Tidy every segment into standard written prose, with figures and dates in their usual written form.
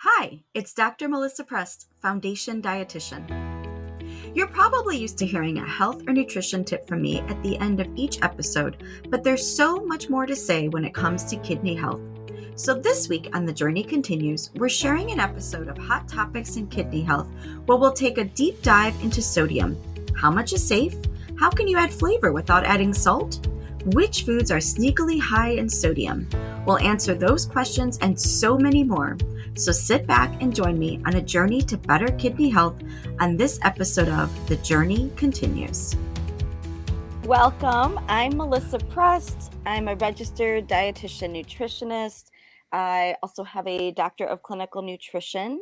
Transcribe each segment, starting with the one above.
Hi, it's Dr. Melissa Prest, Foundation Dietitian. You're probably used to hearing a health or nutrition tip from me at the end of each episode, but there's so much more to say when it comes to kidney health. So this week on The Journey Continues, we're sharing an episode of Hot Topics in Kidney Health where we'll take a deep dive into sodium. How much is safe? How can you add flavor without adding salt? Which foods are sneakily high in sodium? We'll answer those questions and so many more. So sit back and join me on a journey to better kidney health on this episode of The Journey Continues. Welcome. I'm Melissa Prest. I'm a registered dietitian nutritionist. I also have a Doctor of Clinical Nutrition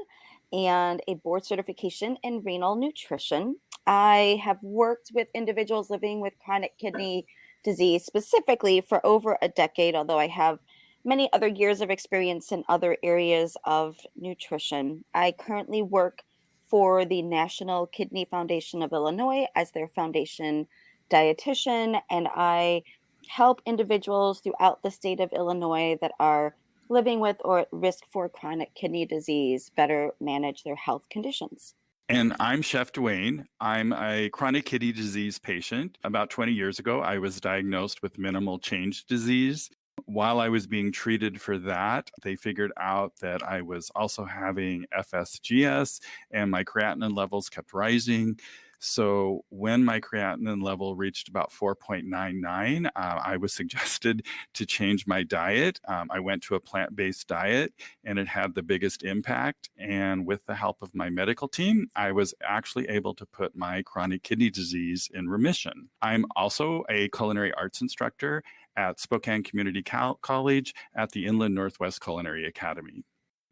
and a board certification in renal nutrition. I have worked with individuals living with chronic kidney disease specifically for over a decade, although I have many other years of experience in other areas of nutrition. I currently work for the National Kidney Foundation of Illinois as their foundation dietitian, and I help individuals throughout the state of Illinois that are living with or at risk for chronic kidney disease better manage their health conditions. And I'm Chef Duane. I'm a chronic kidney disease patient. About 20 years ago, I was diagnosed with minimal change disease. While I was being treated for that, they figured out that I was also having FSGS and my creatinine levels kept rising. So when my creatinine level reached about 4.99, I was suggested to change my diet. I went to a plant-based diet and it had the biggest impact. And with the help of my medical team, I was actually able to put my chronic kidney disease in remission. I'm also a culinary arts instructor at Spokane Community College at the Inland Northwest Culinary Academy.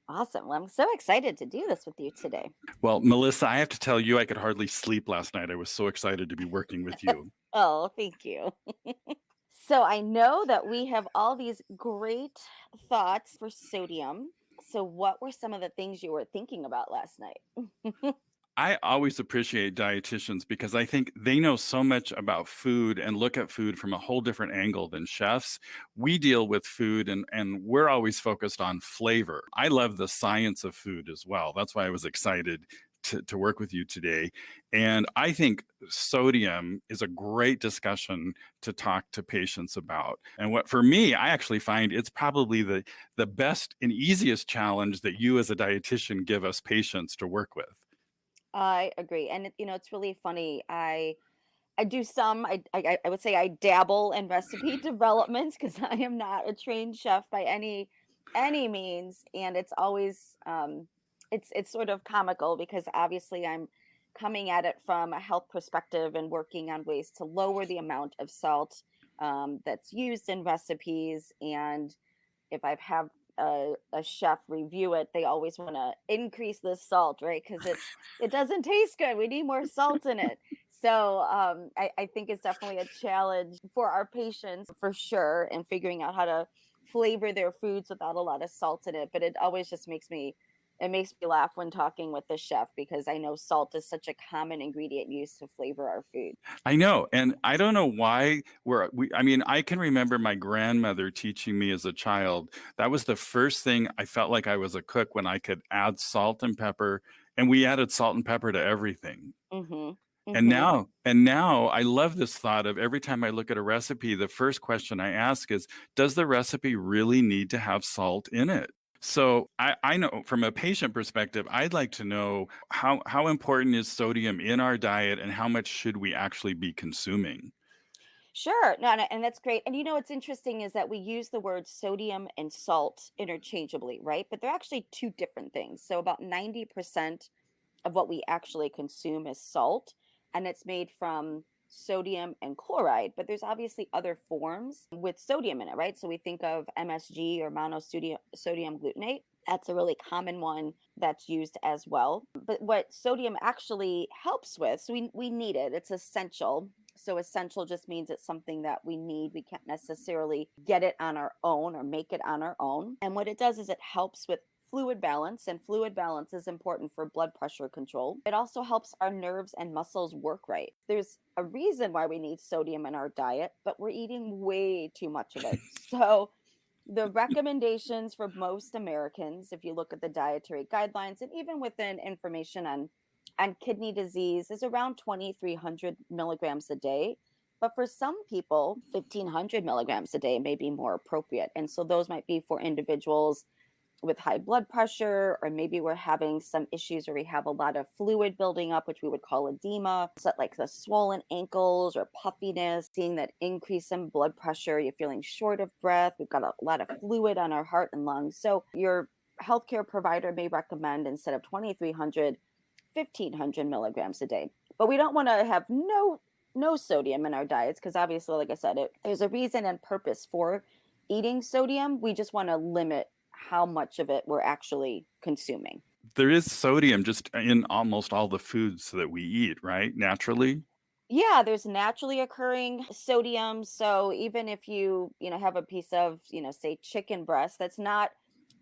Awesome. Well, I'm so excited to do this with you today. Well, Melissa, I have to tell you, I could hardly sleep last night. I was so excited to be working with you. Oh, thank you. So I know that we have all these great thoughts for sodium. So what were some of the things you were thinking about last night? I always appreciate dietitians because I think they know so much about food and look at food from a whole different angle than chefs. We deal with food and we're always focused on flavor. I love the science of food as well. That's why I was excited to work with you today. And I think sodium is a great discussion to talk to patients about. And what for me, I actually find it's probably the best and easiest challenge that you as a dietitian give us patients to work with. I agree. And it's really funny. I do some I would say I dabble in recipe development because I am not a trained chef by any means. And it's always it's sort of comical because obviously I'm coming at it from a health perspective and working on ways to lower the amount of salt that's used in recipes. And if I've have a chef review it, they always want to increase the salt, right? Because it doesn't taste good. We need more salt in it. So I think it's definitely a challenge for our patients for sure, and figuring out how to flavor their foods without a lot of salt in it. But it always just makes me laugh when talking with the chef because I know salt is such a common ingredient used to flavor our food. I know. And I don't know why I mean, I can remember my grandmother teaching me as a child. That was the first thing I felt like I was a cook when I could add salt and pepper. And we added salt and pepper to everything. Hmm. And Hmm. now I love this thought of every time I look at a recipe, the first question I ask is, does the recipe really need to have salt in it? So I know from a patient perspective, I'd like to know how important is sodium in our diet and how much should we actually be consuming? Sure. No, no, and that's great. And what's interesting is that we use the word sodium and salt interchangeably, right? But they're actually two different things. So about 90% of what we actually consume is salt, and it's made from sodium and chloride. But there's obviously other forms with sodium in it, right? So we think of MSG or monosodium glutamate. That's a really common one that's used as well. But what sodium actually helps with, so we need it, it's essential. So essential just means it's something that we need. We can't necessarily get it on our own or make it on our own. And what it does is it helps with fluid balance, and fluid balance is important for blood pressure control. It also helps our nerves and muscles work right. There's a reason why we need sodium in our diet, but we're eating way too much of it. So The recommendations for most Americans, if you look at the dietary guidelines and even within information on kidney disease, is around 2,300 milligrams a day. But for some people, 1,500 milligrams a day may be more appropriate. And so those might be for individuals with high blood pressure, or maybe we're having some issues where we have a lot of fluid building up, which we would call edema. So like the swollen ankles or puffiness, seeing that increase in blood pressure, you're feeling short of breath, we've got a lot of fluid on our heart and lungs. So your healthcare provider may recommend, instead of 2,300, 1,500 milligrams a day. But we don't want to have no sodium in our diets, because obviously, like I said, there's a reason and purpose for eating sodium. We just want to limit how much of it we're actually consuming. There is sodium just in almost all the foods that we eat, right? Naturally. Yeah, there's naturally occurring sodium. So even if you have a piece of, say chicken breast that's not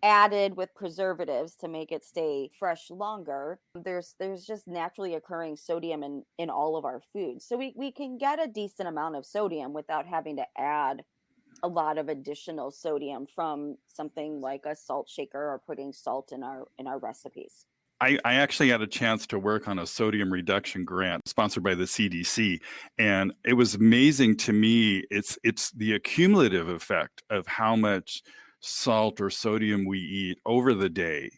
added with preservatives to make it stay fresh longer, there's just naturally occurring sodium in all of our foods. So we can get a decent amount of sodium without having to add a lot of additional sodium from something like a salt shaker or putting salt in our recipes. I actually had a chance to work on a sodium reduction grant sponsored by the CDC, and it was amazing to me. It's the accumulative effect of how much salt or sodium we eat over the day.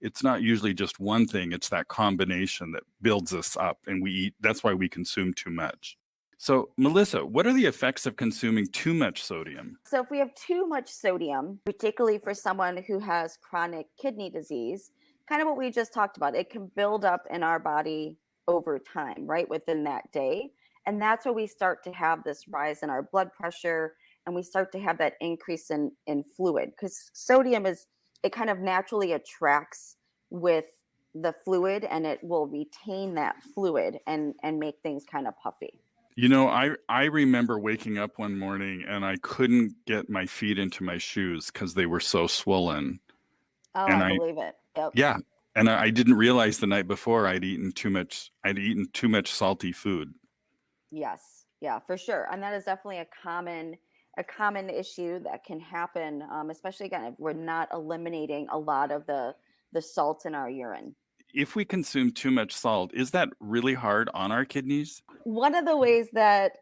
It's not usually just one thing, it's that combination that builds us up, and we eat. That's why we consume too much. So, Melissa, what are the effects of consuming too much sodium? So if we have too much sodium, particularly for someone who has chronic kidney disease, kind of what we just talked about, it can build up in our body over time, right, within that day. And that's where we start to have this rise in our blood pressure, and we start to have that increase in fluid, because sodium it kind of naturally attracts with the fluid, and it will retain that fluid and make things kind of puffy. I remember waking up one morning and I couldn't get my feet into my shoes because they were so swollen. Oh, And I believe it. Yep. yeah, and I didn't realize the night before I'd eaten too much salty food. Yes. Yeah, for sure. And that is definitely a common issue that can happen, especially again if we're not eliminating a lot of the salt in our urine. If we consume too much salt, is that really hard on our kidneys? One of the ways that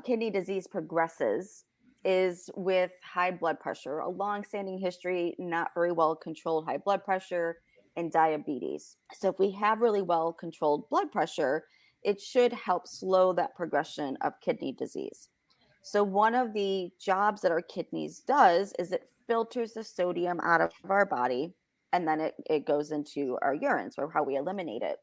kidney disease progresses is with high blood pressure, a long-standing history, not very well controlled high blood pressure, and diabetes. So if we have really well controlled blood pressure, it should help slow that progression of kidney disease. So one of the jobs that our kidneys does is it filters the sodium out of our body, and then it goes into our urine, so how we eliminate it.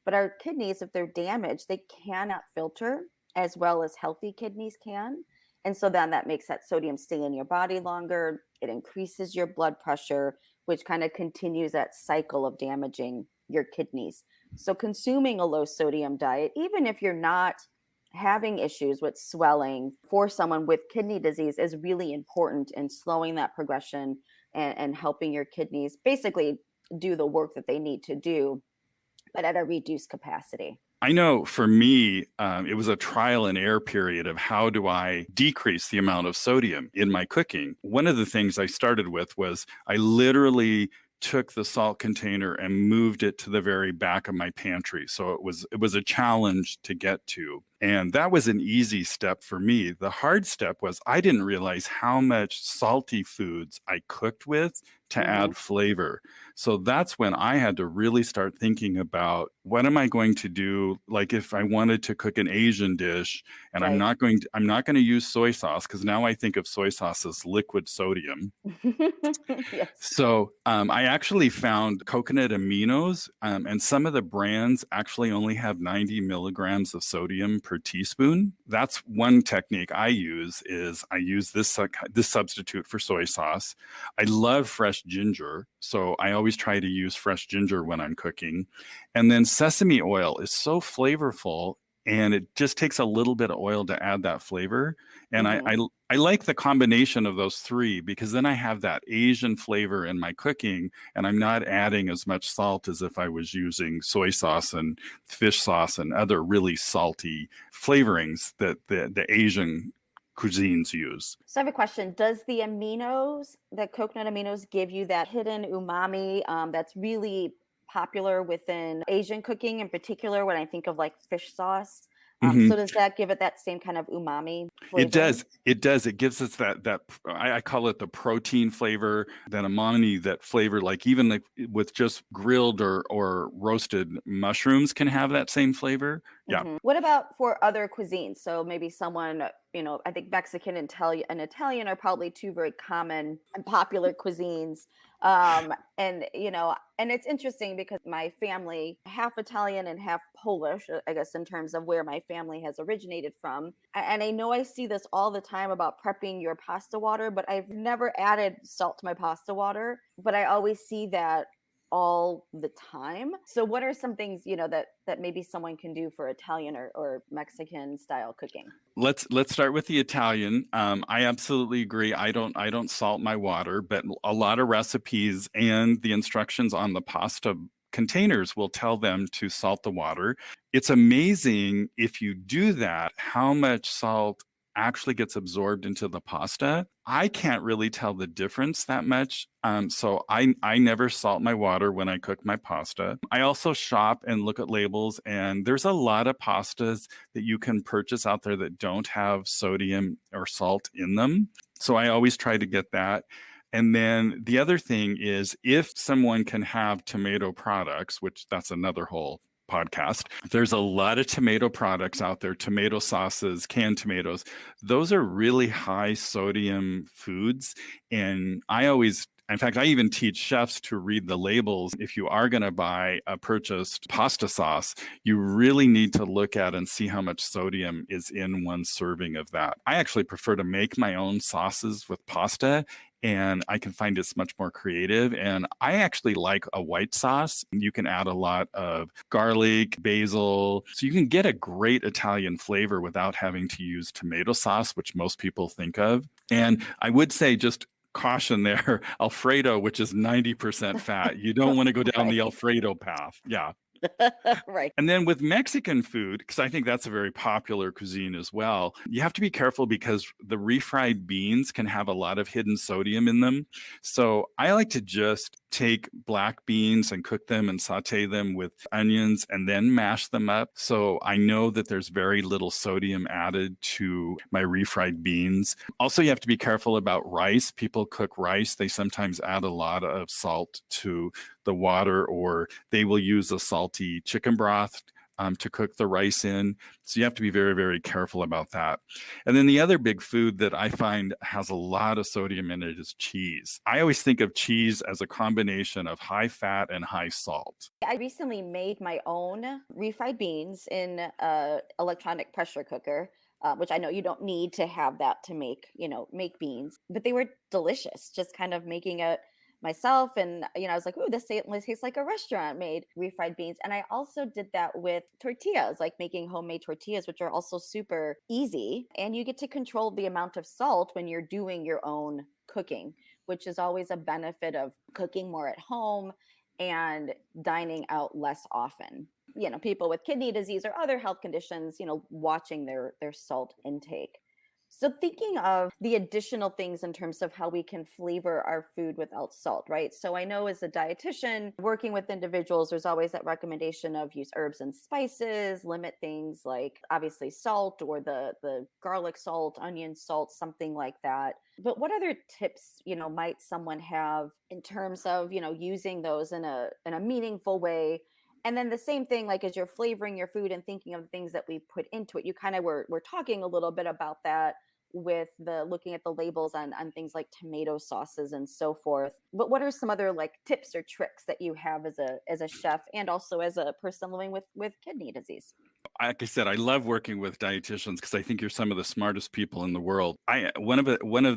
But our kidneys, if they're damaged, they cannot filter as well as healthy kidneys can. And so then that makes that sodium stay in your body longer. It increases your blood pressure, which kind of continues that cycle of damaging your kidneys. So consuming a low sodium diet, even if you're not having issues with swelling, for someone with kidney disease, is really important in slowing that progression and helping your kidneys basically do the work that they need to do, but at a reduced capacity. I know for me, it was a trial and error period of how do I decrease the amount of sodium in my cooking. One of the things I started with was I literally took the salt container and moved it to the very back of my pantry. So it was a challenge to get to. And that was an easy step for me. The hard step was I didn't realize how much salty foods I cooked with to add flavor. So that's when I had to really start thinking about what am I going to do? Like if I wanted to cook an Asian dish and Right. I'm not going to use soy sauce, because now I think of soy sauce as liquid sodium. Yes. So I actually found coconut aminos, and some of the brands actually only have 90 milligrams of sodium per teaspoon. That's one technique I use. Is I use this substitute for soy sauce. I love fresh ginger, so I always try to use fresh ginger when I'm cooking. And then sesame oil is so flavorful, and it just takes a little bit of oil to add that flavor. And I like the combination of those three, because then I have that Asian flavor in my cooking, and I'm not adding as much salt as if I was using soy sauce and fish sauce and other really salty flavorings that the Asian cuisines use. So I have a question. Does the aminos, the coconut aminos, give you that hidden umami that's really popular within Asian cooking in particular when I think of like fish sauce? So does that give it that same kind of umami It flavoring? does. It does. It gives us that I call it the protein flavor, that umami, that flavor, like even like with just grilled or roasted mushrooms can have that same flavor. Yeah. What about for other cuisines? So maybe someone, I think Mexican and Italian are probably two very common and popular cuisines. And it's interesting because my family, half Italian and half Polish, I guess, in terms of where my family has originated from. And I know I see this all the time about prepping your pasta water, but I've never added salt to my pasta water. But I always see that all the time. So what are some things, that maybe someone can do for Italian or Mexican style cooking? Let's start with the Italian. I absolutely agree. I don't salt my water, but a lot of recipes and the instructions on the pasta containers will tell them to salt the water. It's amazing if you do that, how much salt actually gets absorbed into the pasta. I can't really tell the difference that much. So I never salt my water when I cook my pasta. I also shop and look at labels, and there's a lot of pastas that you can purchase out there that don't have sodium or salt in them. So I always try to get that. And then the other thing is, if someone can have tomato products, which that's another whole podcast, there's a lot of tomato products out there, tomato sauces, canned tomatoes. Those are really high sodium foods. And in fact, I even teach chefs to read the labels. If you are going to buy a purchased pasta sauce, you really need to look at and see how much sodium is in one serving of that. I actually prefer to make my own sauces with pasta, and I can find it's much more creative. And I actually like a white sauce. You can add a lot of garlic, basil, so you can get a great Italian flavor without having to use tomato sauce, which most people think of. And I would say, just caution there, Alfredo, which is 90% fat. You don't want to go down the Right. Alfredo path. Yeah. Right. And then with Mexican food, because I think that's a very popular cuisine as well, you have to be careful because the refried beans can have a lot of hidden sodium in them. So I like to just take black beans and cook them and saute them with onions and then mash them up. So I know that there's very little sodium added to my refried beans. Also, you have to be careful about rice. People cook rice. They sometimes add a lot of salt to the water, or they will use a salty chicken broth to cook the rice in. So you have to be very, very careful about that. And then the other big food that I find has a lot of sodium in it is cheese. I always think of cheese as a combination of high fat and high salt. I recently made my own refried beans in a electronic pressure cooker, which I know you don't need to have that to make beans, but they were delicious. Just kind of making it myself, and I was like, "Ooh, this tastes like a restaurant made refried beans." And I also did that with tortillas, like making homemade tortillas, which are also super easy, and you get to control the amount of salt when you're doing your own cooking, which is always a benefit of cooking more at home and dining out less often. People with kidney disease or other health conditions, watching their salt intake. So thinking of the additional things in terms of how we can flavor our food without salt, right? So I know as a dietitian working with individuals, there's always that recommendation of use herbs and spices, limit things like obviously salt or the garlic salt, onion salt, something like that. But what other tips, might someone have in terms of, using those in a meaningful way? And then the same thing, like as you're flavoring your food and thinking of the things that we put into it, you kind of were talking a little bit about that with the looking at the labels on things like tomato sauces and so forth. But what are some other like tips or tricks that you have as a chef and also as a person living with kidney disease? Like I said, I love working with dietitians because I think you're some of the smartest people in the world. One of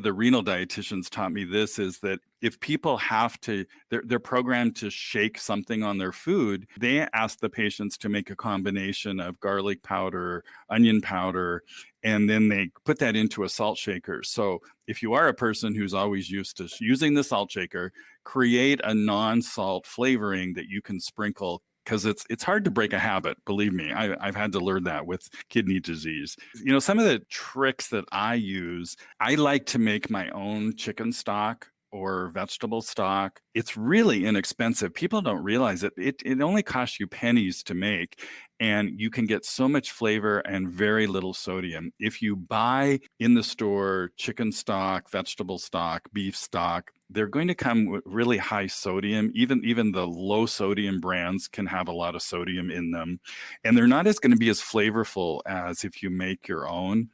the renal dietitians taught me this, is that if people have to, they're programmed to shake something on their food, they ask the patients to make a combination of garlic powder, onion powder, and then they put that into a salt shaker. So if you are a person who's always used to using the salt shaker, create a non-salt flavoring that you can sprinkle because it's hard to break a habit. Believe me, I've had to learn that with kidney disease. Some of the tricks that I use, I like to make my own chicken stock or vegetable stock. It's really inexpensive. People don't realize it. It only costs you pennies to make, and you can get so much flavor and very little sodium. If you buy in the store chicken stock, vegetable stock, beef stock, they're going to come with really high sodium. Even the low sodium brands can have a lot of sodium in them, and they're not going to be as flavorful as if you make your own.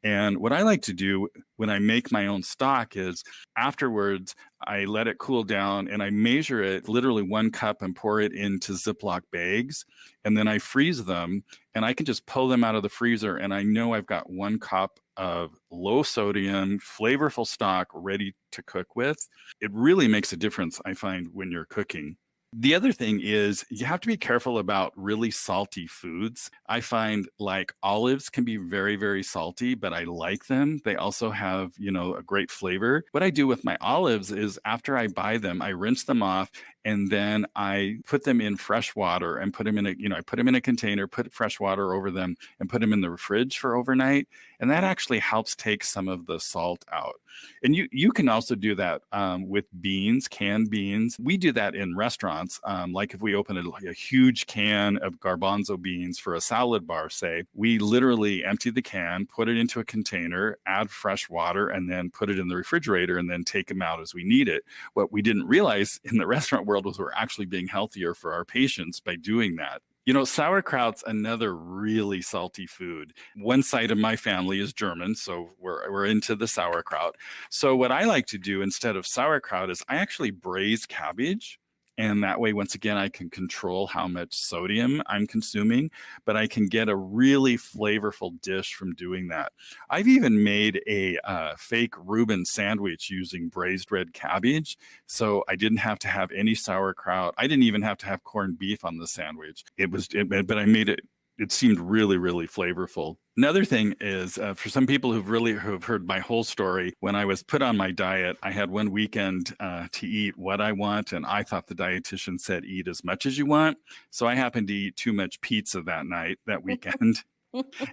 And what I like to do when I make my own stock is afterwards, I let it cool down and I measure it literally 1 cup and pour it into Ziploc bags. And then I freeze them and I can just pull them out of the freezer. And I know I've got 1 cup of low sodium, flavorful stock ready to cook with. It really makes a difference, I find, when you're cooking. The other thing is you have to be careful about really salty foods. I find like olives can be very, very salty, but I like them. They also have, a great flavor. What I do with my olives is after I buy them, I rinse them off and then I put them in fresh water and put them in I put them in a container, put fresh water over them and put them in the fridge for overnight. And that actually helps take some of the salt out. And you can also do that with beans, canned beans. We do that in restaurants. Like if we open a huge can of garbanzo beans for a salad bar, say, we literally empty the can, put it into a container, add fresh water, and then put it in the refrigerator and then take them out as we need it. What we didn't realize in the restaurant world was we're actually being healthier for our patients by doing that. Sauerkraut's another really salty food. One side of my family is German, so we're into the sauerkraut. So what I like to do instead of sauerkraut is I actually braise cabbage. And that way, once again, I can control how much sodium I'm consuming, but I can get a really flavorful dish from doing that. I've even made a fake Reuben sandwich using braised red cabbage. So I didn't have to have any sauerkraut. I didn't even have to have corned beef on the sandwich. But I made it. It seemed really, really flavorful. Another thing is for some people who've heard my whole story, when I was put on my diet, I had one weekend to eat what I want. And I thought the dietitian said, eat as much as you want. So I happened to eat too much pizza that weekend.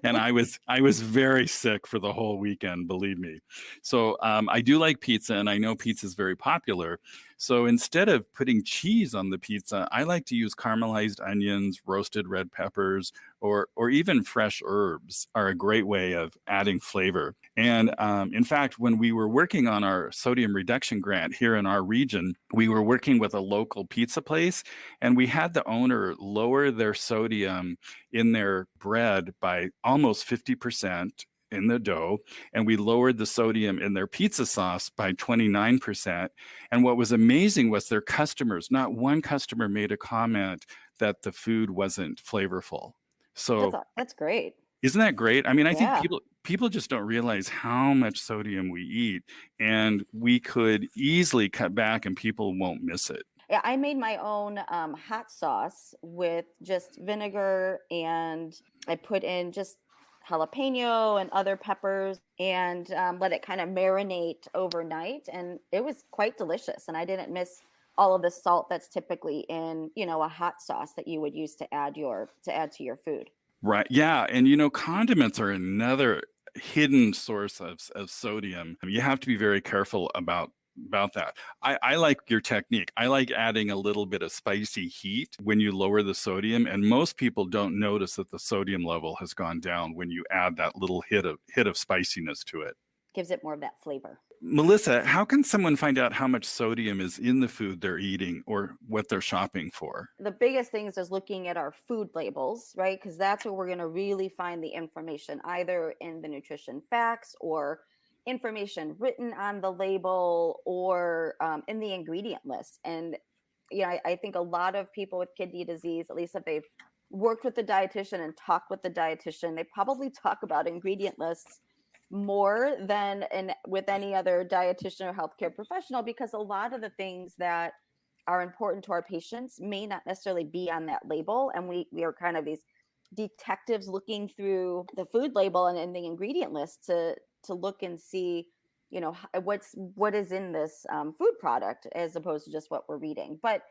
And I was very sick for the whole weekend, believe me. So I do like pizza, and I know pizza is very popular. So instead of putting cheese on the pizza, I like to use caramelized onions, roasted red peppers, or even fresh herbs are a great way of adding flavor. And in fact, when we were working on our sodium reduction grant here in our region, we were working with a local pizza place, and we had the owner lower their sodium in their bread by almost 50% in the dough, and we lowered the sodium in their pizza sauce by 29%. And what was amazing was their customers, not one customer made a comment that the food wasn't flavorful. So That's great. isn't that great? I mean, I think Yeah. people just don't realize how much sodium we eat, and we could easily cut back and people won't miss it. Yeah, I made my own hot sauce with just vinegar, and I put in just jalapeno and other peppers and let it kind of marinate overnight. And it was quite delicious. And I didn't miss all of the salt that's typically in, a hot sauce that you would use to add to your food. Right. Yeah. And condiments are another hidden source of sodium. You have to be very careful about that. I like your technique. I like adding a little bit of spicy heat when you lower the sodium. And most people don't notice that the sodium level has gone down when you add that little hit of spiciness to it. Gives it more of that flavor. Melissa, how can someone find out how much sodium is in the food they're eating or what they're shopping for? The biggest things is looking at our food labels, right? Because that's where we're going to really find the information, either in the nutrition facts or information written on the label or in the ingredient list. And I think a lot of people with kidney disease, at least if they've worked with the dietitian and talked with the dietitian, they probably talk about ingredient lists more than with any other dietitian or healthcare professional, because a lot of the things that are important to our patients may not necessarily be on that label. And we are kind of these detectives looking through the food label and the ingredient list to look and see, what is in this food product, as opposed to just what we're reading. But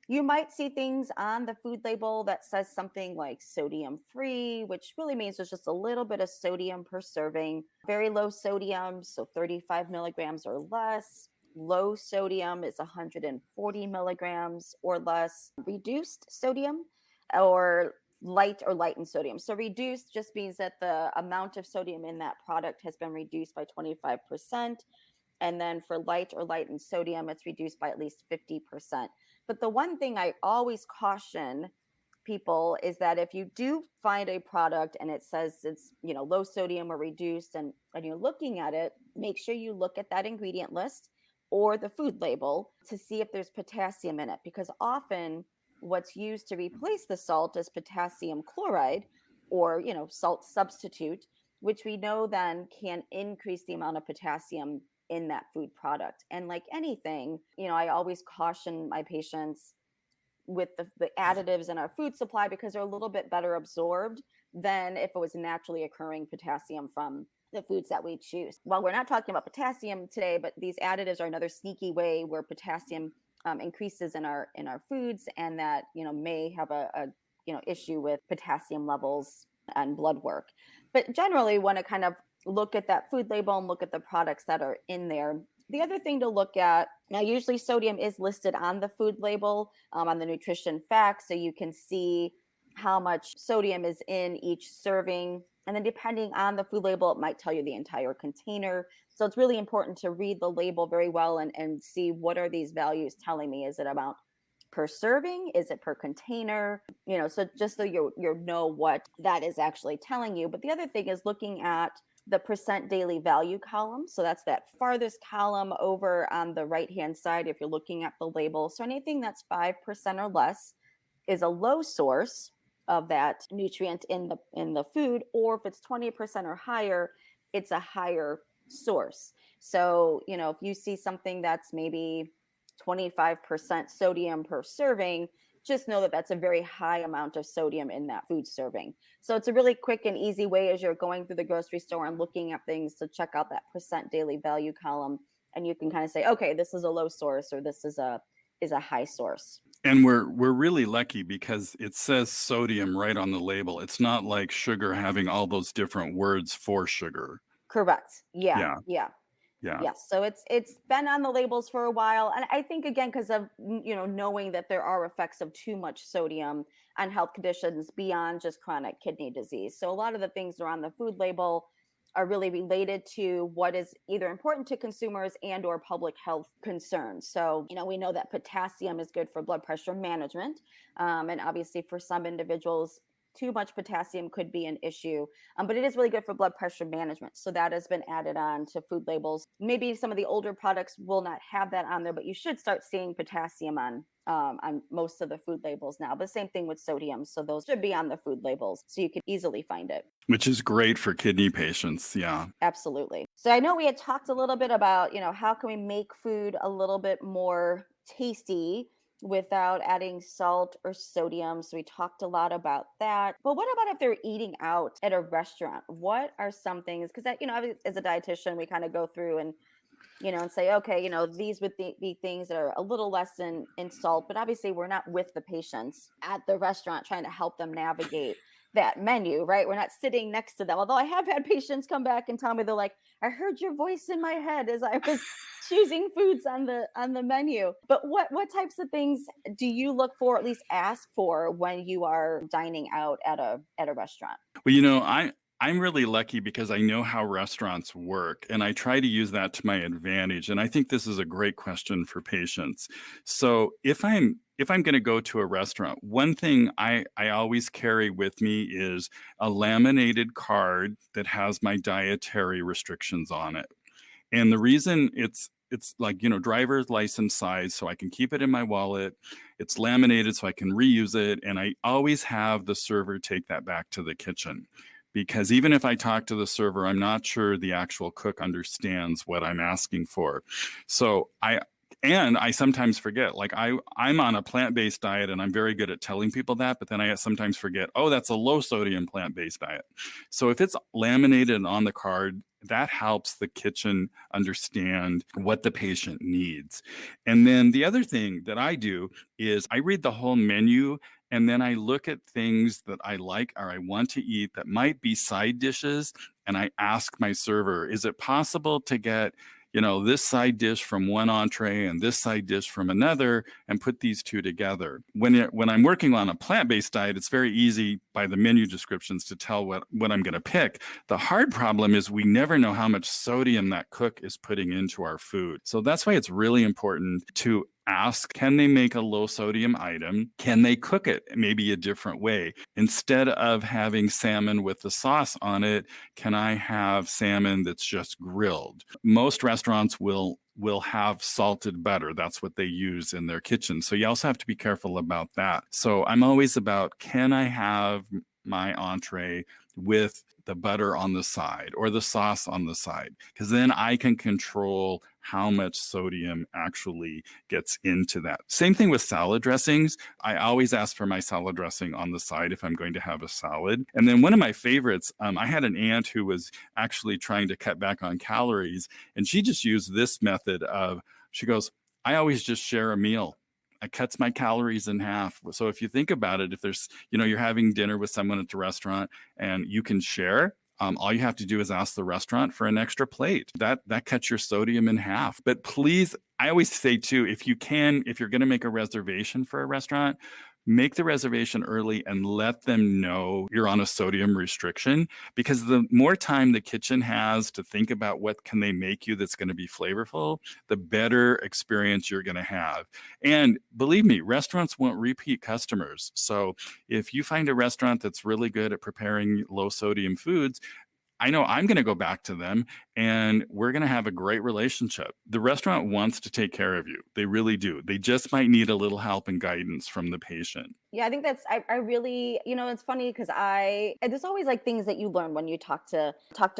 You might see things on the food label that says something like sodium free, which really means there's just a little bit of sodium per serving. Very low sodium, so 35 milligrams or less. Low sodium is 140 milligrams or less. Reduced sodium or lightened sodium. So reduced just means that the amount of sodium in that product has been reduced by 25%. And then for lightened sodium, it's reduced by at least 50%. But the one thing I always caution people is that if you do find a product and it says it's, low sodium or reduced, and you're looking at it, make sure you look at that ingredient list or the food label to see if there's potassium in it, because often what's used to replace the salt is potassium chloride or, salt substitute, which we know then can increase the amount of potassium in that food product. And like anything, I always caution my patients with the additives in our food supply because they're a little bit better absorbed than if it was naturally occurring potassium from the foods that we choose. Well, we're not talking about potassium today, but these additives are another sneaky way where potassium increases in our foods, and that may have a issue with potassium levels and blood work. But generally, want to kind of look at that food label and look at the products that are in there. The other thing to look at, now usually sodium is listed on the food label, on the nutrition facts, so you can see how much sodium is in each serving. And then depending on the food label, it might tell you the entire container. So it's really important to read the label very well and see what are these values telling me. Is it amount per serving? Is it per container? So just so you know what that is actually telling you. But the other thing is looking at the percent daily value column. So that's that farthest column over on the right-hand side if you're looking at the label. So anything that's 5% or less is a low source of that nutrient in the food, or if it's 20% or higher, it's a higher source. So, if you see something that's maybe 25% sodium per serving, just know that that's a very high amount of sodium in that food serving. So it's a really quick and easy way as you're going through the grocery store and looking at things to check out that percent daily value column. And you can kind of say, okay, this is a low source, or this is a high source. And we're really lucky because it says sodium right on the label. It's not like sugar having all those different words for sugar. Correct. Yeah. Yes. So it's been on the labels for a while. And I think, again, because of, knowing that there are effects of too much sodium on health conditions beyond just chronic kidney disease. So a lot of the things that are on the food label are really related to what is either important to consumers and or public health concerns. So, we know that potassium is good for blood pressure management. And obviously for some individuals, too much potassium could be an issue, but it is really good for blood pressure management. So that has been added on to food labels. Maybe some of the older products will not have that on there, but you should start seeing potassium on most of the food labels now. But same thing with sodium. So those should be on the food labels so you can easily find it. Which is great for kidney patients. Yeah. Absolutely. So I know we had talked a little bit about, how can we make food a little bit more tasty without adding salt or sodium. So we talked a lot about that. But what about if they're eating out at a restaurant? What are some things? Because as a dietitian, we kind of go through and and say, okay, these would be things that are a little less in salt, but obviously we're not with the patients at the restaurant trying to help them navigate that menu, right? We're not sitting next to them. Although I have had patients come back and tell me, they're like, I heard your voice in my head as I was choosing foods on the menu. But what types of things do you look for, at least ask for, when you are dining out at a restaurant? Well, I'm really lucky because I know how restaurants work, and I try to use that to my advantage. And I think this is a great question for patients. So if I'm going to go to a restaurant, one thing I always carry with me is a laminated card that has my dietary restrictions on it. And the reason it's like, driver's license size, so I can keep it in my wallet. It's laminated so I can reuse it. And I always have the server take that back to the kitchen. Because even if I talk to the server, I'm not sure the actual cook understands what I'm asking for. So And I sometimes forget, like I'm on a plant-based diet and I'm very good at telling people that, but then I sometimes forget, oh, that's a low sodium plant-based diet. So if it's laminated on the card, that helps the kitchen understand what the patient needs. And then the other thing that I do is I read the whole menu and then I look at things that I like or I want to eat that might be side dishes. And I ask my server, is it possible to get this side dish from one entree and this side dish from another, and put these two together. When I'm working on a plant-based diet, it's very easy by the menu descriptions to tell what I'm going to pick. The hard problem is we never know how much sodium that cook is putting into our food. So that's why it's really important to ask, can they make a low sodium item? Can they cook it maybe a different way? Instead of having salmon with the sauce on it, can I have salmon that's just grilled? Most restaurants will have salted butter. That's what they use in their kitchen. So you also have to be careful about that. So I'm always about, can I have my entree with the butter on the side or the sauce on the side? Because then I can control how much sodium actually gets into that. Same thing with salad dressings. I always ask for my salad dressing on the side if I'm going to have a salad. And then one of my favorites, I had an aunt who was actually trying to cut back on calories, and she just used this method of, she goes, I always just share a meal. It cuts my calories in half. So if you think about it, if there's, you're having dinner with someone at the restaurant and you can share, all you have to do is ask the restaurant for an extra plate. That cuts your sodium in half. But please, I always say too, if you're going to make a reservation for a restaurant, make the reservation early and let them know you're on a sodium restriction, because the more time the kitchen has to think about what can they make you that's going to be flavorful, the better experience you're going to have. And believe me, restaurants want repeat customers. So if you find a restaurant that's really good at preparing low sodium foods, I know I'm going to go back to them and we're going to have a great relationship. The restaurant wants to take care of you. They really do. They just might need a little help and guidance from the patient. Yeah, I think I really, it's funny because there's always like things that you learn when you talk to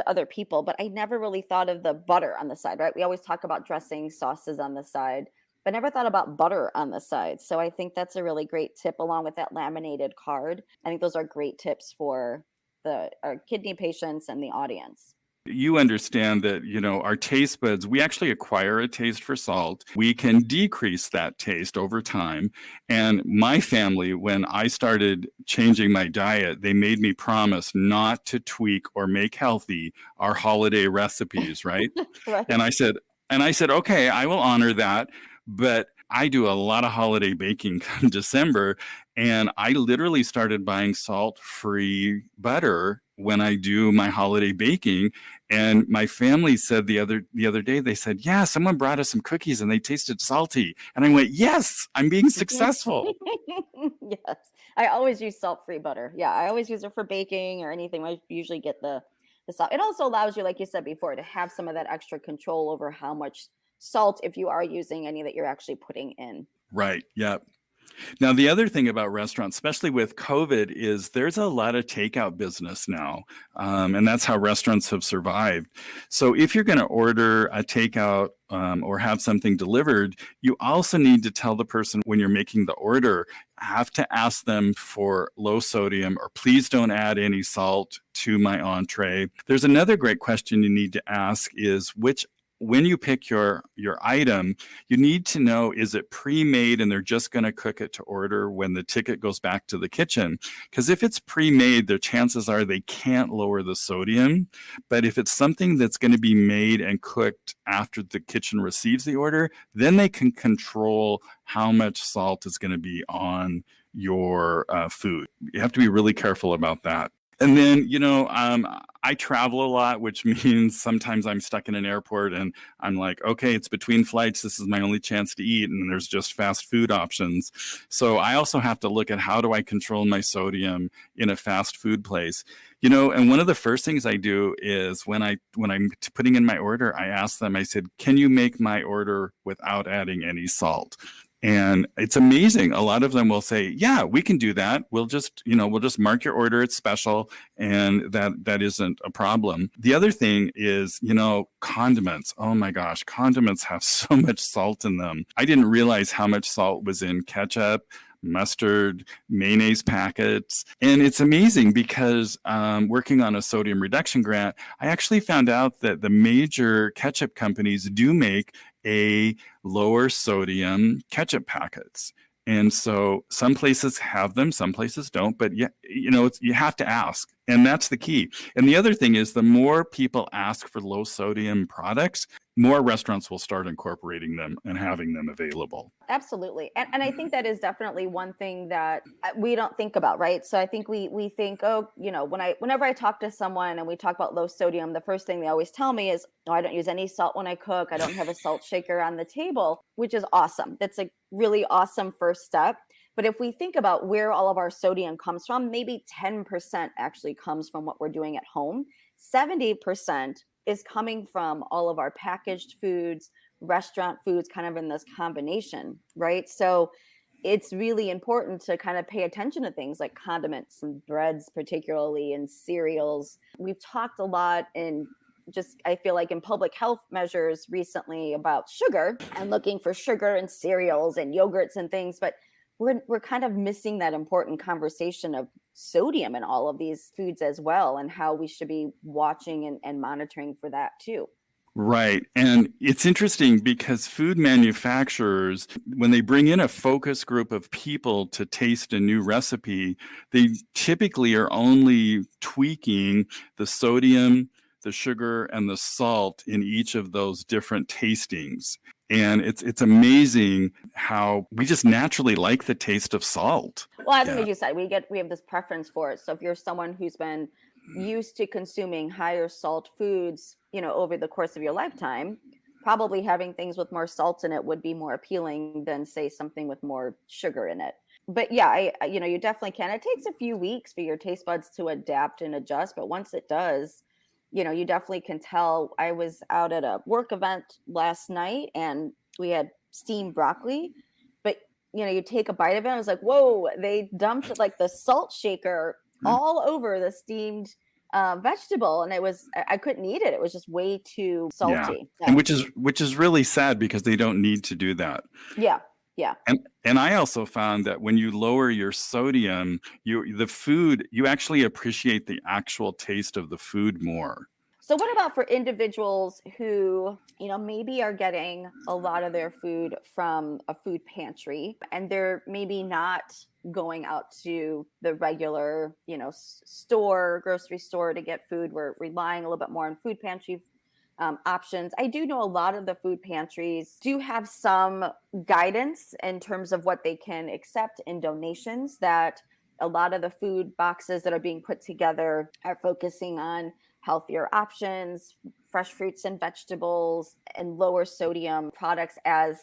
other people, but I never really thought of the butter on the side, right? We always talk about dressing, sauces on the side, but never thought about butter on the side. So I think that's a really great tip along with that laminated card. I think those are great tips for our kidney patients and the audience. You understand that, our taste buds, we actually acquire a taste for salt. We can decrease that taste over time. And my family, when I started changing my diet, they made me promise not to tweak or make healthy our holiday recipes, right? Right. And I said, okay, I will honor that. But I do a lot of holiday baking come December, and I literally started buying salt-free butter when I do my holiday baking. And my family said the other day, they said, yeah, someone brought us some cookies and they tasted salty. And I went, yes, I'm being successful. Yes. I always use salt-free butter. Yeah, I always use it for baking or anything. I usually get the salt. It also allows you, like you said before, to have some of that extra control over how much salt, if you are using any, that you're actually putting in. Right. Yep. Now, the other thing about restaurants, especially with COVID, is there's a lot of takeout business now, and that's how restaurants have survived. So if you're going to order a takeout or have something delivered, you also need to tell the person when you're making the order, have to ask them for low sodium, or please don't add any salt to my entree. There's another great question you need to ask is when you pick your item, you need to know, is it pre-made and they're just going to cook it to order when the ticket goes back to the kitchen? Because if it's pre-made, the chances are they can't lower the sodium. But if it's something that's going to be made and cooked after the kitchen receives the order, then they can control how much salt is going to be on your food. You have to be really careful about that. And then, I travel a lot, which means sometimes I'm stuck in an airport and I'm like, okay, it's between flights. This is my only chance to eat. And there's just fast food options. So I also have to look at, how do I control my sodium in a fast food place? And one of the first things I do is when I'm putting in my order, I ask them, I said, can you make my order without adding any salt? And it's amazing. A lot of them will say, yeah, we can do that. We'll just mark your order. It's special. And that isn't a problem. The other thing is, condiments. Oh my gosh, condiments have so much salt in them. I didn't realize how much salt was in ketchup, mustard, mayonnaise packets. And it's amazing because working on a sodium reduction grant, I actually found out that the major ketchup companies do make a lower sodium ketchup packets. And so some places have them, some places don't, but you have to ask. And that's the key. And the other thing is the more people ask for low sodium products, more restaurants will start incorporating them and having them available. Absolutely. And I think that is definitely one thing that we don't think about, right? So I think we think, whenever I talk to someone and we talk about low sodium, the first thing they always tell me is, I don't use any salt when I cook. I don't have a salt shaker on the table, which is awesome. That's a really awesome first step. But if we think about where all of our sodium comes from, maybe 10% actually comes from what we're doing at home. 70% is coming from all of our packaged foods, restaurant foods, kind of in this combination, right? So it's really important to kind of pay attention to things like condiments and breads, particularly, and cereals. We've talked a lot I feel like in public health measures recently about sugar and looking for sugar in cereals and yogurts and things, but we're kind of missing that important conversation of sodium in all of these foods as well, and how we should be watching and monitoring for that too. Right. And it's interesting because food manufacturers, when they bring in a focus group of people to taste a new recipe, they typically are only tweaking the sodium, the sugar, and the salt in each of those different tastings. And it's amazing how we just naturally like the taste of salt. Well, I think as you said, we have this preference for it. So if you're someone who's been used to consuming higher salt foods, over the course of your lifetime, probably having things with more salt in it would be more appealing than, say, something with more sugar in it. But yeah, you definitely can. It takes a few weeks for your taste buds to adapt and adjust, but once it does, you definitely can tell. I was out at a work event last night and we had steamed broccoli, but you take a bite of it and I was like, whoa, they dumped like the salt shaker all over the steamed vegetable, and I couldn't eat it. It was just way too salty. Yeah. And which is really sad because they don't need to do that. Yeah. And I also found that when you lower your sodium, you actually appreciate the actual taste of the food more. So what about for individuals who, maybe are getting a lot of their food from a food pantry and they're maybe not going out to the regular, grocery store to get food. We're relying a little bit more on food pantry options. I do know a lot of the food pantries do have some guidance in terms of what they can accept in donations, that a lot of the food boxes that are being put together are focusing on healthier options, fresh fruits and vegetables, and lower sodium products as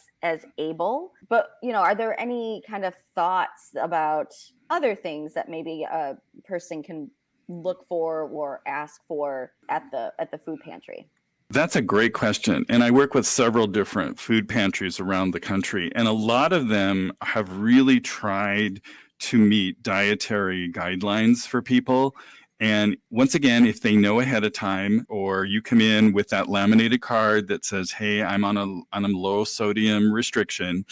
able. But, are there any kind of thoughts about other things that maybe a person can look for or ask for at the food pantry? That's a great question. And I work with several different food pantries around the country, and a lot of them have really tried to meet dietary guidelines for people. And once again, if they know ahead of time, or you come in with that laminated card that says, hey, I'm on a low sodium restriction,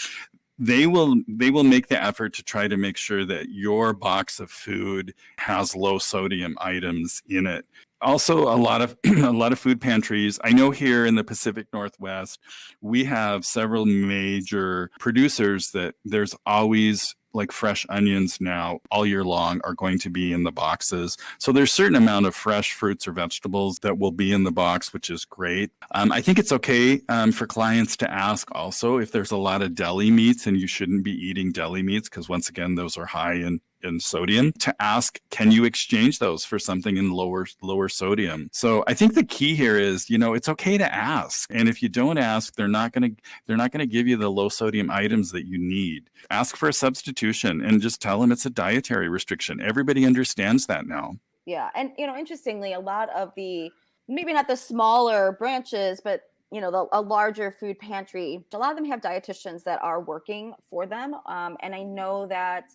they will make the effort to try to make sure that your box of food has low sodium items in it. Also, a lot of food pantries. I know here in the Pacific Northwest, we have several major producers that there's always like fresh onions now all year long are going to be in the boxes. So there's a certain amount of fresh fruits or vegetables that will be in the box, which is great. I think it's okay for clients to ask also if there's a lot of deli meats, and you shouldn't be eating deli meats because once again, those are high in sodium, to ask, can you exchange those for something in lower sodium? So I think the key here is, it's okay to ask. And if you don't ask, they're not going to give you the low sodium items that you need. Ask for a substitution and just tell them it's a dietary restriction. Everybody understands that now. Yeah. And, interestingly, a lot of the, maybe not the smaller branches, but a larger food pantry, a lot of them have dietitians that are working for them. And I know that,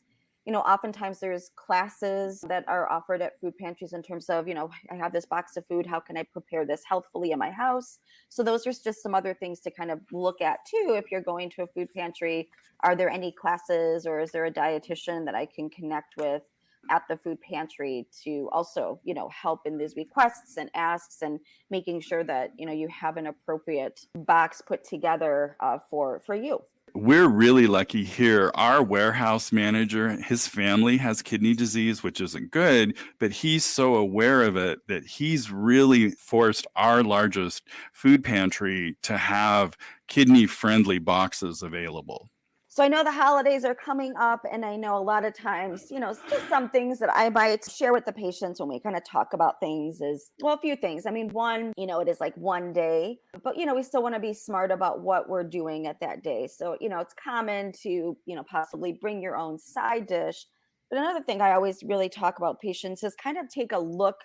oftentimes there's classes that are offered at food pantries in terms of, I have this box of food. How can I prepare this healthfully in my house? So those are just some other things to kind of look at too. If you're going to a food pantry, are there any classes, or is there a dietitian that I can connect with at the food pantry to also, help in these requests and asks, and making sure that, you have an appropriate box put together for you. We're really lucky here. Our warehouse manager, his family has kidney disease, which isn't good, but he's so aware of it that he's really forced our largest food pantry to have kidney-friendly boxes available. So I know the holidays are coming up, and I know a lot of times, it's just some things that I might share with the patients when we kind of talk about things is, well, a few things. I mean, one, it is like one day, but, we still want to be smart about what we're doing at that day. So, it's common to, possibly bring your own side dish. But another thing I always really talk about patients is kind of take a look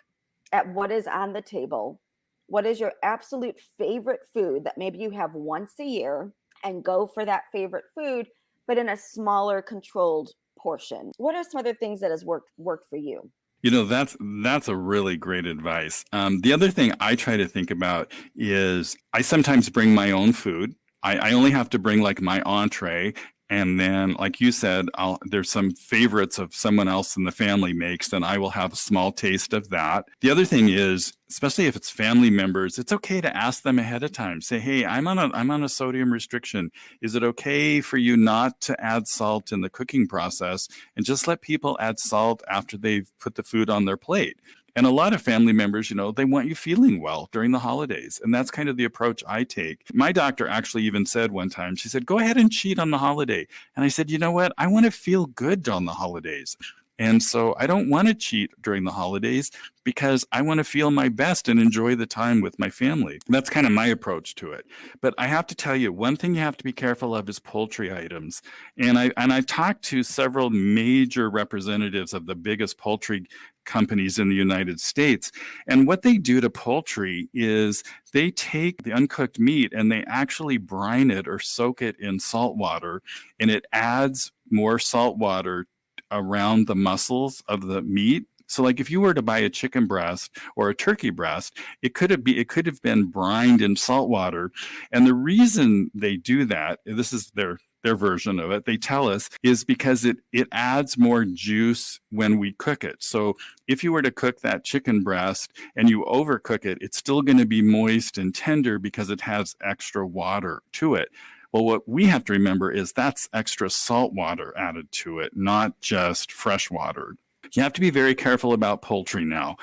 at what is on the table. What is your absolute favorite food that maybe you have once a year, and go for that favorite food, but in a smaller controlled portion. What are some other things that has worked for you? That's a really great advice. The other thing I try to think about is I sometimes bring my own food. I only have to bring like my entree. And then, like you said, there's some favorites of someone else in the family makes, then I will have a small taste of that. The other thing is, especially if it's family members, it's okay to ask them ahead of time. Say, hey, I'm on a sodium restriction. Is it okay for you not to add salt in the cooking process, and just let people add salt after they've put the food on their plate? And a lot of family members, they want you feeling well during the holidays. And that's kind of the approach I take. My doctor actually even said one time, she said, go ahead and cheat on the holiday. And I said, you know what? I want to feel good on the holidays. And so I don't want to cheat during the holidays because I want to feel my best and enjoy the time with my family. That's kind of my approach to it. But I have to tell you, one thing you have to be careful of is poultry items. And I've talked to several major representatives of the biggest poultry companies in the United States. And what they do to poultry is they take the uncooked meat and they actually brine it or soak it in salt water, and it adds more salt water around the muscles of the meat. So like if you were to buy a chicken breast or a turkey breast, it could have been brined in salt water. And the reason they do that, this is their version of it, they tell us, is because it adds more juice when we cook it. So if you were to cook that chicken breast and you overcook it, it's still going to be moist and tender because it has extra water to it. Well, what we have to remember is that's extra salt water added to it, not just fresh water. You have to be very careful about poultry now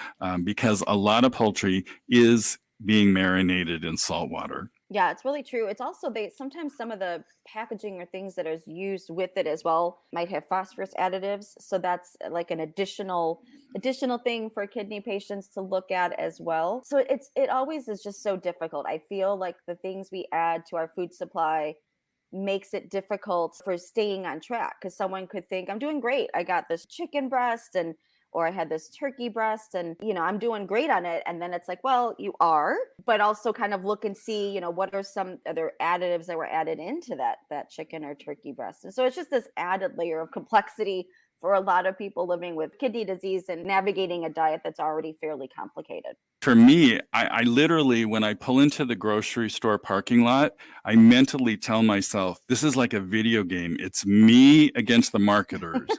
because a lot of poultry is being marinated in salt water. Yeah, it's really true. It's also sometimes some of the packaging or things that is used with it as well might have phosphorus additives. So that's like an additional thing for kidney patients to look at as well. So it always is just so difficult. I feel like the things we add to our food supply makes it difficult for staying on track, because someone could think, I'm doing great. I got this chicken breast or I had this turkey breast and, I'm doing great on it. And then it's like, well, you are, but also kind of look and see, what are some other additives that were added into that chicken or turkey breast. And so it's just this added layer of complexity for a lot of people living with kidney disease and navigating a diet that's already fairly complicated. For me, I literally, when I pull into the grocery store parking lot, I mentally tell myself, this is like a video game. It's me against the marketers.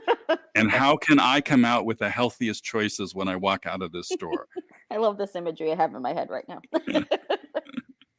And how can I come out with the healthiest choices when I walk out of this store? I love this imagery I have in my head right now.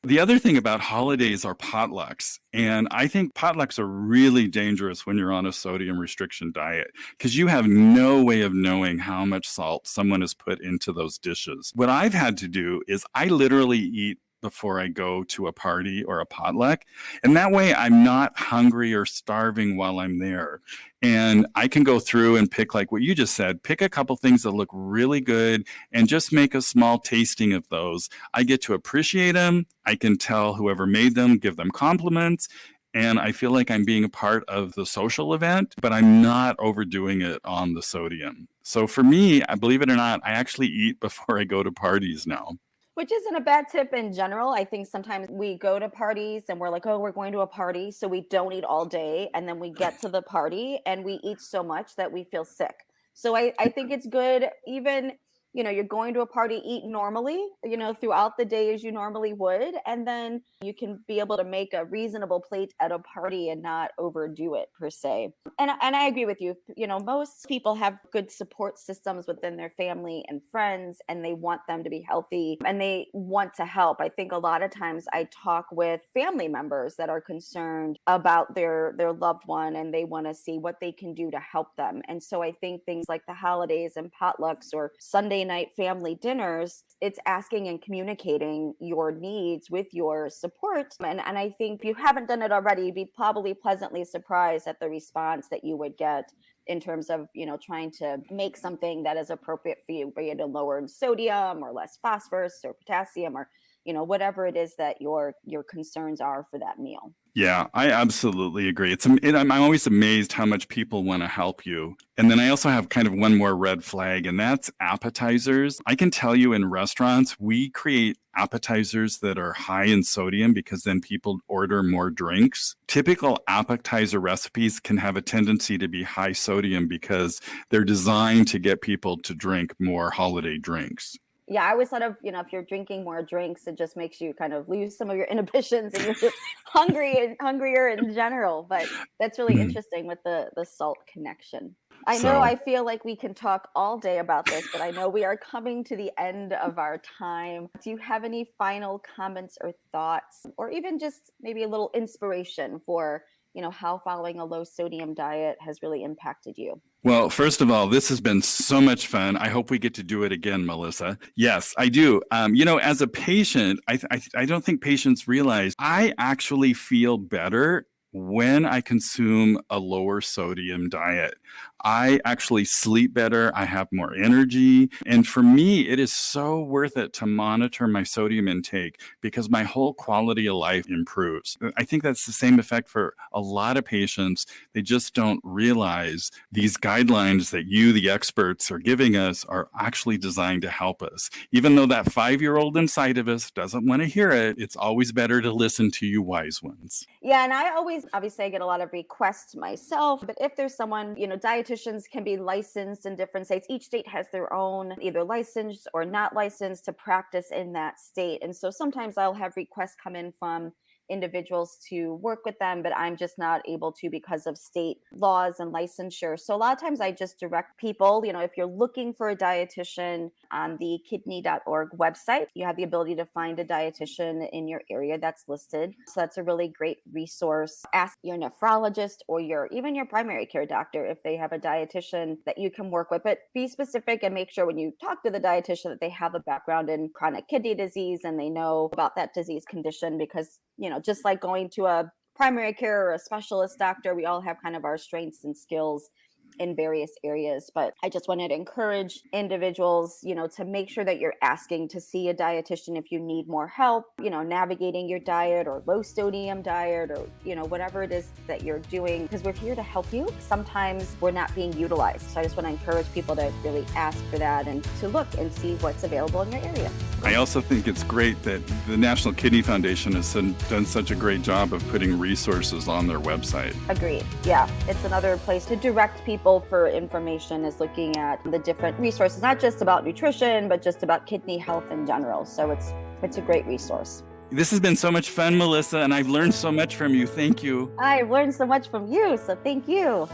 The other thing about holidays are potlucks. And I think potlucks are really dangerous when you're on a sodium restriction diet because you have no way of knowing how much salt someone has put into those dishes. What I've had to do is I literally eat before I go to a party or a potluck. And that way I'm not hungry or starving while I'm there. And I can go through and pick, like what you just said, pick a couple things that look really good and just make a small tasting of those. I get to appreciate them. I can tell whoever made them, give them compliments. And I feel like I'm being a part of the social event, but I'm not overdoing it on the sodium. So for me, believe it or not, I actually eat before I go to parties now. Which isn't a bad tip in general. I think sometimes we go to parties and we're like, oh, we're going to a party, so we don't eat all day. And then we get to the party and we eat so much that we feel sick. So I think it's good, even, you're going to a party, eat normally, throughout the day as you normally would. And then you can be able to make a reasonable plate at a party and not overdo it per se. And I agree with you. Most people have good support systems within their family and friends, and they want them to be healthy and they want to help. I think a lot of times I talk with family members that are concerned about their loved one, and they want to see what they can do to help them. And so I think things like the holidays and potlucks or Sunday night family dinners, it's asking and communicating your needs with your support. And I think if you haven't done it already, you'd be probably pleasantly surprised at the response that you would get in terms of, trying to make something that is appropriate for you, be it a lower in sodium or less phosphorus or potassium or, whatever it is that your concerns are for that meal. Yeah, I absolutely agree. I'm always amazed how much people want to help you. And then I also have kind of one more red flag, and that's appetizers. I can tell you in restaurants, we create appetizers that are high in sodium because then people order more drinks. Typical appetizer recipes can have a tendency to be high sodium because they're designed to get people to drink more holiday drinks. Yeah, I always thought of, if you're drinking more drinks, it just makes you kind of lose some of your inhibitions and you're just hungrier in general. But that's really interesting with the salt connection. I feel like we can talk all day about this, but I know we are coming to the end of our time. Do you have any final comments or thoughts, or even just maybe a little inspiration for, how following a low sodium diet has really impacted you? Well, first of all, this has been so much fun. I hope we get to do it again, Melissa. Yes, I do. As a patient, I don't think patients realize I actually feel better when I consume a lower sodium diet. I actually sleep better. I have more energy. And for me, it is so worth it to monitor my sodium intake because my whole quality of life improves. I think that's the same effect for a lot of patients. They just don't realize these guidelines that you, the experts, are giving us are actually designed to help us. Even though that 5-year-old inside of us doesn't want to hear it, it's always better to listen to you wise ones. Yeah, and obviously I get a lot of requests myself, but if there's someone, dietitians can be licensed in different states. Each state has their own either licensed or not licensed to practice in that state. And so sometimes I'll have requests come in from individuals to work with them, but I'm just not able to because of state laws and licensure. So a lot of times I just direct people, if you're looking for a dietitian on the kidney.org website, you have the ability to find a dietitian in your area that's listed. So that's a really great resource. Ask your nephrologist or even your primary care doctor if they have a dietitian that you can work with, but be specific and make sure when you talk to the dietitian that they have a background in chronic kidney disease and they know about that disease condition because, just like going to a primary care or a specialist doctor, we all have kind of our strengths and skills in various areas. But I just wanted to encourage individuals, to make sure that you're asking to see a dietitian if you need more help, navigating your diet or low sodium diet or, whatever it is that you're doing, because we're here to help you. Sometimes we're not being utilized. So I just want to encourage people to really ask for that and to look and see what's available in your area. I also think it's great that the National Kidney Foundation has done such a great job of putting resources on their website. Agreed. Yeah, it's another place to direct people for information is looking at the different resources, not just about nutrition, but just about kidney health in general. So it's a great resource. This has been so much fun, Melissa, and I've learned so much from you. Thank you. I've learned so much from you, so thank you.